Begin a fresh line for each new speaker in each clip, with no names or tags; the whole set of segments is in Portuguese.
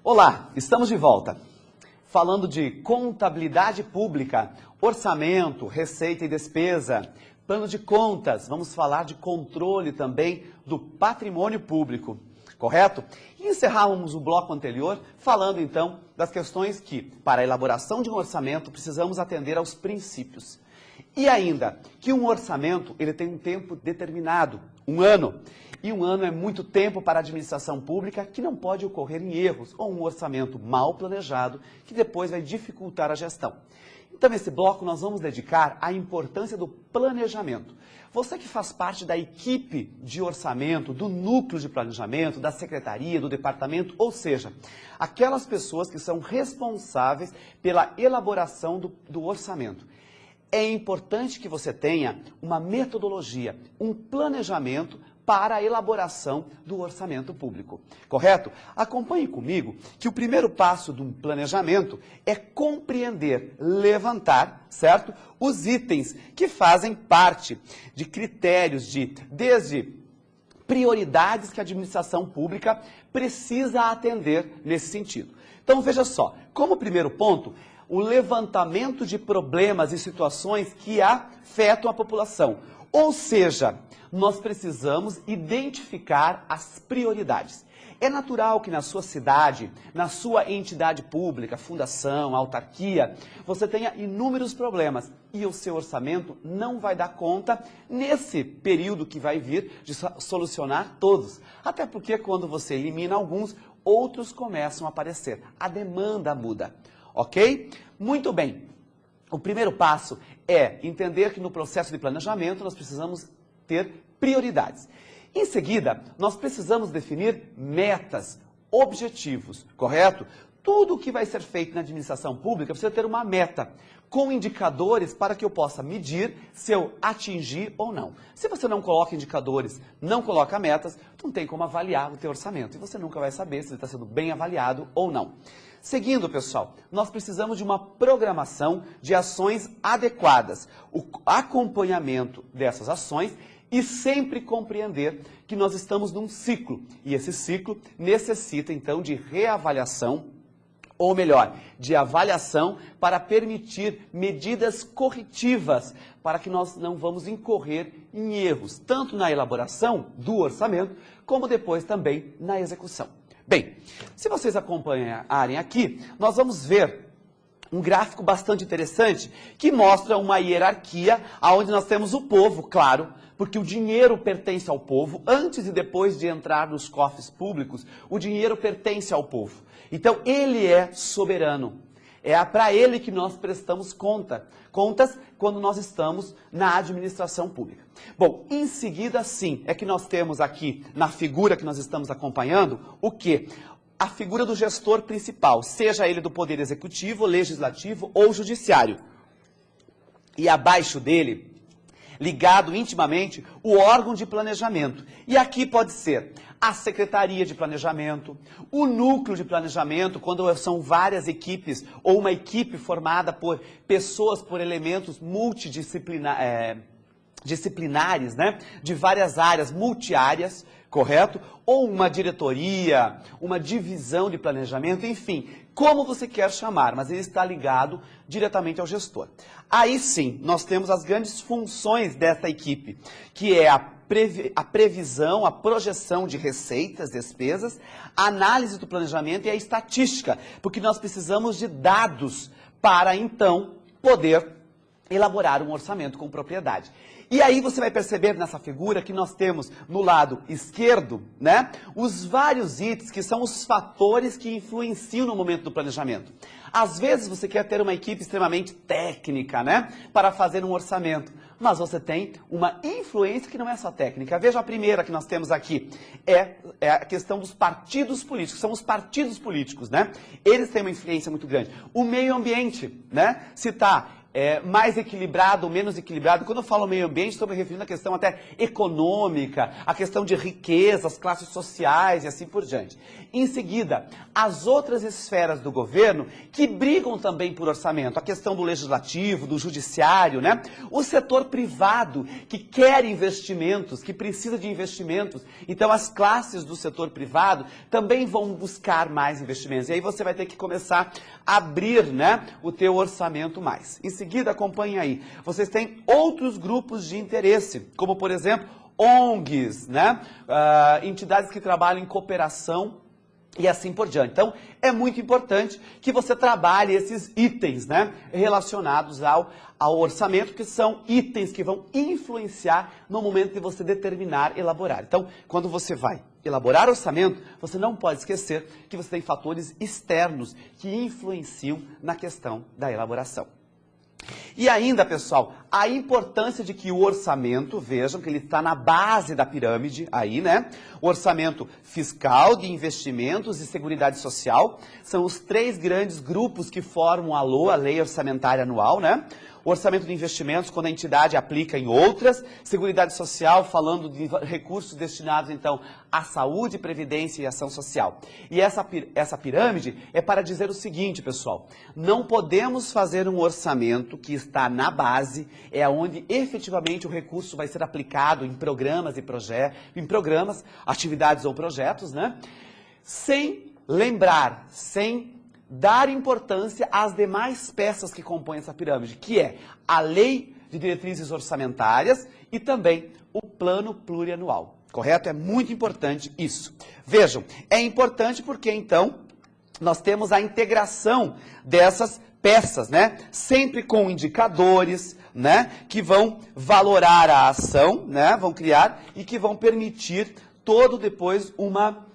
Olá, estamos de volta. Falando de contabilidade pública, orçamento, receita e despesa, plano de contas, vamos falar de controle também do patrimônio público, correto? E encerramos o bloco anterior falando então das questões que, para a elaboração de um orçamento, precisamos atender aos princípios. E ainda, que um orçamento ele tem um tempo determinado, um ano. E um ano é muito tempo para a administração pública que não pode ocorrer em erros ou um orçamento mal planejado que depois vai dificultar a gestão. Então, nesse bloco, nós vamos dedicar à importância do planejamento. Você que faz parte da equipe de orçamento, do núcleo de planejamento, da secretaria, do departamento, ou seja, aquelas pessoas que são responsáveis pela elaboração do orçamento. É importante que você tenha uma metodologia, um planejamento para a elaboração do orçamento público, correto? Acompanhe comigo que o primeiro passo de um planejamento é compreender, levantar, certo? Os itens que fazem parte de critérios desde prioridades que a administração pública precisa atender nesse sentido. Então veja só, como primeiro ponto, o levantamento de problemas e situações que afetam a população. Ou seja, nós precisamos identificar as prioridades. É natural que na sua cidade, na sua entidade pública, fundação, autarquia, você tenha inúmeros problemas e o seu orçamento não vai dar conta nesse período que vai vir de solucionar todos. Até porque quando você elimina alguns, outros começam a aparecer. A demanda muda. Ok? Muito bem. O primeiro passo é entender que no processo de planejamento nós precisamos ter prioridades. Em seguida, nós precisamos definir metas, objetivos, correto? Tudo o que vai ser feito na administração pública precisa ter uma meta, com indicadores para que eu possa medir se eu atingir ou não. Se você não coloca indicadores, não coloca metas, não tem como avaliar o teu orçamento e você nunca vai saber se ele está sendo bem avaliado ou não. Seguindo, pessoal, nós precisamos de uma programação de ações adequadas, o acompanhamento dessas ações e sempre compreender que nós estamos num ciclo e esse ciclo necessita então de reavaliação, ou melhor, de avaliação para permitir medidas corretivas para que nós não vamos incorrer em erros, tanto na elaboração do orçamento, como depois também na execução. Bem, se vocês acompanharem aqui, nós vamos ver um gráfico bastante interessante que mostra uma hierarquia onde nós temos o povo, claro, porque o dinheiro pertence ao povo, antes e depois de entrar nos cofres públicos, o dinheiro pertence ao povo. Então, ele é soberano. É para ele que nós prestamos contas quando nós estamos na administração pública. Bom, em seguida, sim, é que nós temos aqui, na figura que nós estamos acompanhando, o quê? A figura do gestor principal, seja ele do Poder Executivo, Legislativo ou Judiciário. E abaixo dele, ligado intimamente, o órgão de planejamento. E aqui pode ser a Secretaria de Planejamento, o Núcleo de Planejamento, quando são várias equipes, ou uma equipe formada por pessoas, por elementos disciplinares, né? De várias áreas, multiáreas, correto? Ou uma diretoria, uma divisão de planejamento, enfim, como você quer chamar, mas ele está ligado diretamente ao gestor. Aí sim, nós temos as grandes funções dessa equipe, que é a previsão, a projeção de receitas, despesas, a análise do planejamento e a estatística, porque nós precisamos de dados para, então, poder elaborar um orçamento com propriedade. E aí você vai perceber nessa figura que nós temos no lado esquerdo, né, os vários itens que são os fatores que influenciam no momento do planejamento. Às vezes você quer ter uma equipe extremamente técnica, né, para fazer um orçamento, mas você tem uma influência que não é só técnica. Veja a primeira que nós temos aqui, é a questão dos partidos políticos, são os partidos políticos, né, eles têm uma influência muito grande. O meio ambiente, né, se está mais equilibrado ou menos equilibrado. Quando eu falo meio ambiente, estou me referindo à questão até econômica, a questão de riqueza, as classes sociais e assim por diante. Em seguida, as outras esferas do governo que brigam também por orçamento, a questão do legislativo, do judiciário, né? O setor privado que quer investimentos, que precisa de investimentos. Então, as classes do setor privado também vão buscar mais investimentos. E aí você vai ter que começar a abrir, né, o teu orçamento mais. Em seguida, acompanhe aí. Vocês têm outros grupos de interesse, como, por exemplo, ONGs, né? Entidades que trabalham em cooperação e assim por diante. Então, é muito importante que você trabalhe esses itens, né, relacionados ao orçamento, que são itens que vão influenciar no momento de você determinar, elaborar. Então, quando você vai elaborar orçamento, você não pode esquecer que você tem fatores externos que influenciam na questão da elaboração. E ainda, pessoal, a importância de que o orçamento, vejam que ele está na base da pirâmide aí, né? O orçamento fiscal, de investimentos e seguridade social são os três grandes grupos que formam a LOA, a Lei Orçamentária Anual, né? O orçamento de investimentos, quando a entidade aplica em outras, seguridade social, falando de recursos destinados, então, à saúde, previdência e ação social. E essa pirâmide é para dizer o seguinte, pessoal, não podemos fazer um orçamento que está na base, é onde efetivamente o recurso vai ser aplicado em programas e projetos, atividades ou projetos, né? Sem lembrar, sem dar importância às demais peças que compõem essa pirâmide, que é a Lei de Diretrizes Orçamentárias e também o Plano Plurianual, correto? É muito importante isso. Vejam, é importante porque, então, nós temos a integração dessas peças, né? Sempre com indicadores, né? Que vão valorar a ação, né? Vão criar e que vão permitir todo depois uma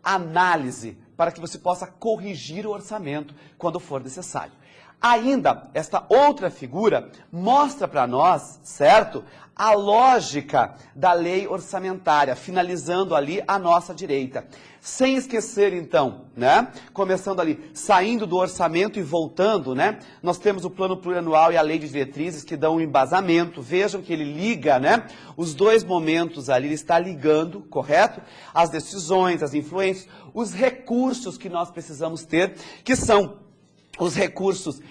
análise para que você possa corrigir o orçamento quando for necessário. Ainda, esta outra figura mostra para nós, certo, a lógica da lei orçamentária, finalizando ali à nossa direita. Sem esquecer, então, né, começando ali, saindo do orçamento e voltando, né, nós temos o plano plurianual e a lei de diretrizes que dão um embasamento. Vejam que ele liga, né, os dois momentos ali, ele está ligando, correto? As decisões, as influências, os recursos que nós precisamos ter, que são os recursos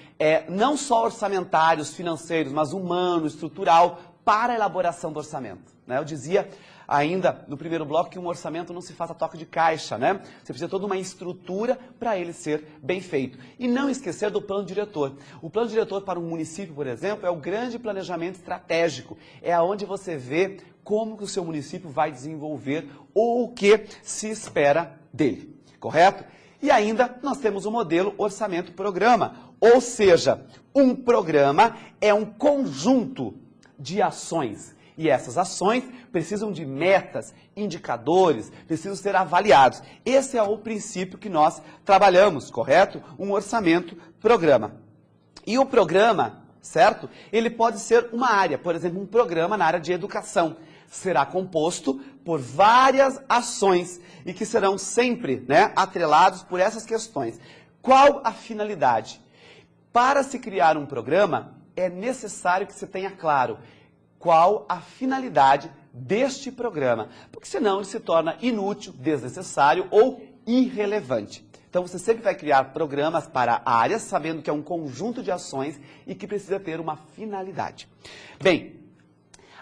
não só orçamentários, financeiros, mas humano, estrutural, para a elaboração do orçamento, né? Eu dizia ainda no primeiro bloco que um orçamento não se faz a toque de caixa, né? Você precisa de toda uma estrutura para ele ser bem feito. E não esquecer do plano diretor. O plano diretor para um município, por exemplo, é o grande planejamento estratégico. É onde você vê como que o seu município vai desenvolver ou o que se espera dele, correto? E ainda nós temos o modelo orçamento-programa, ou seja, um programa é um conjunto de ações. E essas ações precisam de metas, indicadores, precisam ser avaliados. Esse é o princípio que nós trabalhamos, correto? Um orçamento-programa. E o programa, certo? Ele pode ser uma área, por exemplo, um programa na área de educação. Será composto por várias ações e que serão sempre, né, atrelados por essas questões. Qual a finalidade? Para se criar um programa, é necessário que você tenha claro qual a finalidade deste programa, porque senão ele se torna inútil, desnecessário ou irrelevante. Então você sempre vai criar programas para áreas, sabendo que é um conjunto de ações e que precisa ter uma finalidade. Bem,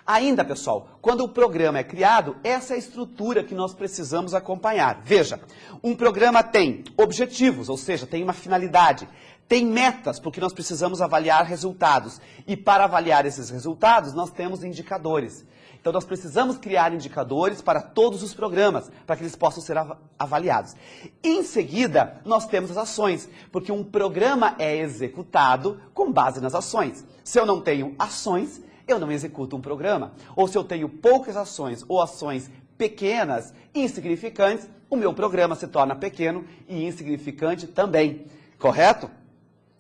ainda, pessoal, quando o programa é criado, essa é a estrutura que nós precisamos acompanhar. Veja, um programa tem objetivos, ou seja, tem uma finalidade, tem metas, porque nós precisamos avaliar resultados. E para avaliar esses resultados, nós temos indicadores. Então, nós precisamos criar indicadores para todos os programas, para que eles possam ser avaliados. Em seguida, nós temos as ações, porque um programa é executado com base nas ações. Se eu não tenho ações, eu não executo um programa. Ou se eu tenho poucas ações ou ações pequenas, insignificantes, o meu programa se torna pequeno e insignificante também. Correto?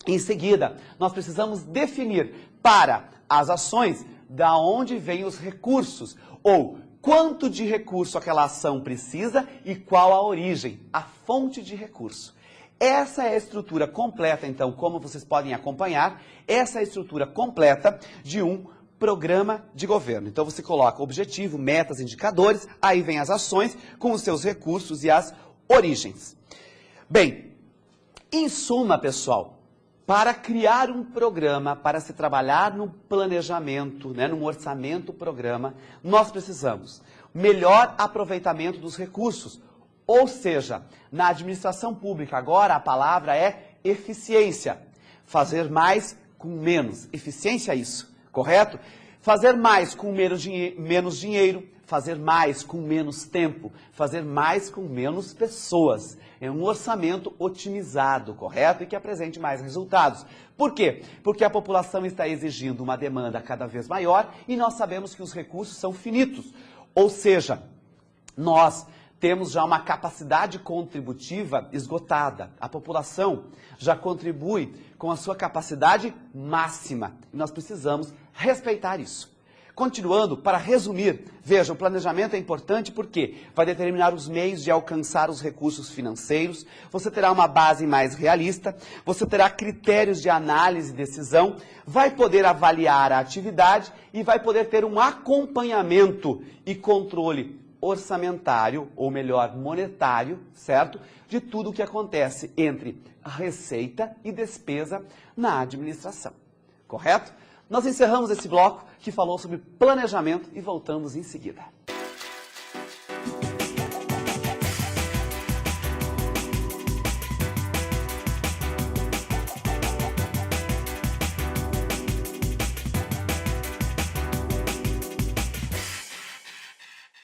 Em seguida, nós precisamos definir para as ações da onde vêm os recursos, ou quanto de recurso aquela ação precisa e qual a origem, a fonte de recurso. Essa é a estrutura completa, então, como vocês podem acompanhar, essa é a estrutura completa de um programa de governo. Então você coloca objetivo, metas, indicadores, aí vem as ações com os seus recursos e as origens. Bem, em suma, pessoal, para criar um programa, para se trabalhar no planejamento, num orçamento-programa, nós precisamos melhor aproveitamento dos recursos. Ou seja, na administração pública agora a palavra é eficiência. Fazer mais com menos. Eficiência é isso, correto? Fazer mais com menos dinheiro, fazer mais com menos tempo, fazer mais com menos pessoas. É um orçamento otimizado, correto? E que apresente mais resultados. Por quê? Porque a população está exigindo uma demanda cada vez maior e nós sabemos que os recursos são finitos. Ou seja, nós temos já uma capacidade contributiva esgotada. A população já contribui com a sua capacidade máxima. E nós precisamos respeitar isso. Continuando, para resumir, veja, o planejamento é importante porque vai determinar os meios de alcançar os recursos financeiros, você terá uma base mais realista, você terá critérios de análise e decisão, vai poder avaliar a atividade e vai poder ter um acompanhamento e controle orçamentário, ou melhor, monetário, certo? De tudo o que acontece entre a receita e despesa na administração, correto? Nós encerramos esse bloco que falou sobre planejamento e voltamos em seguida.